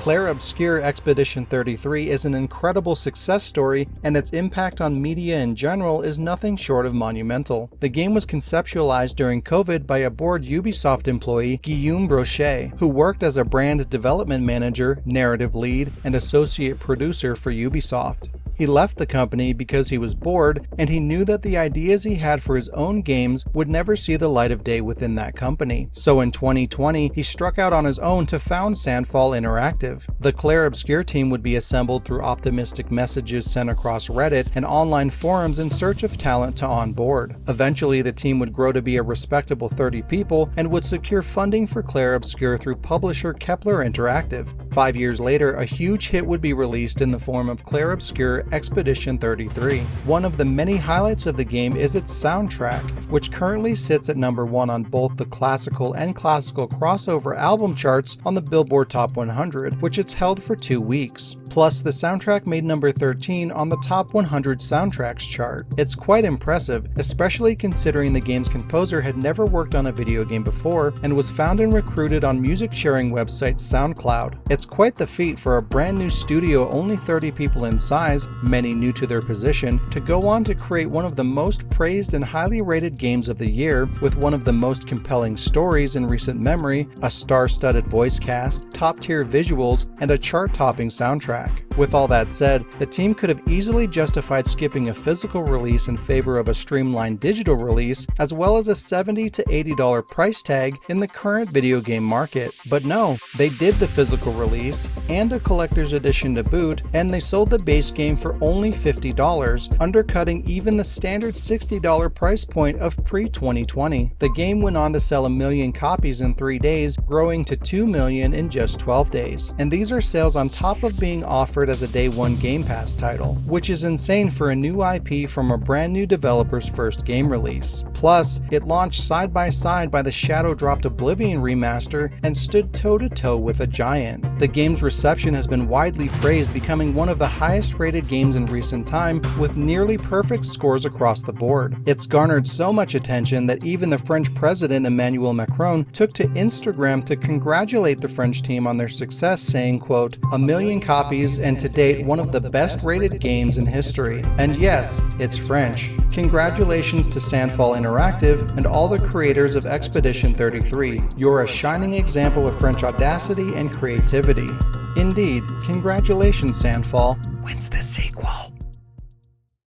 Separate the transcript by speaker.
Speaker 1: Clair Obscur Expedition 33 is an incredible success story, and its impact on media in general is nothing short of monumental. The game was conceptualized during COVID by a bored Ubisoft employee, Guillaume Brochet, who worked as a brand development manager, narrative lead, and associate producer for Ubisoft. He left the company because he was bored, and he knew that the ideas he had for his own games would never see the light of day within that company. So in 2020, he struck out on his own to found Sandfall Interactive. The Clair Obscur team would be assembled through optimistic messages sent across Reddit and online forums in search of talent to onboard. Eventually, the team would grow to be a respectable 30 people and would secure funding for Clair Obscur through publisher Kepler Interactive. 5 years later, a huge hit would be released in the form of Clair Obscur Expedition 33. One of the many highlights of the game is its soundtrack, which currently sits at number 1 on both the classical and classical crossover album charts on the Billboard Top 100, which it's held for 2 weeks. Plus, the soundtrack made number 13 on the Top 100 Soundtracks chart. It's quite impressive, especially considering the game's composer had never worked on a video game before and was found and recruited on music sharing website SoundCloud. It's quite the feat for a brand new studio only 30 people in size, many new to their position, to go on to create one of the most praised and highly rated games of the year, with one of the most compelling stories in recent memory, a star-studded voice cast, top-tier visuals, and a chart-topping soundtrack. With all that said, the team could have easily justified skipping a physical release in favor of a streamlined digital release, as well as a $70 to $80 price tag in the current video game market. But no, they did the physical release and a collector's edition to boot, and they sold the base game for only $50, undercutting even the standard $60 price point of pre-2020. The game went on to sell 1 million copies in 3 days, growing to 2 million in just 12 days. And these are sales on top of being offered as a day one Game Pass title, which is insane for a new IP from a brand new developer's first game release. Plus, it launched side by side by the Shadow Dropped Oblivion remaster and stood toe-to-toe with a giant. The game's reception has been widely praised, becoming one of the highest rated games in recent time, with nearly perfect scores across the board. It's garnered so much attention that even the French president Emmanuel Macron took to Instagram to congratulate the French team on their success, saying, quote, "1 million copies and to date one of the best rated games in history. And yes, it's French. Congratulations to Sandfall Interactive and all the creators of Expedition 33. You're a shining example of French audacity and creativity." Indeed, congratulations Sandfall. When's the sequel?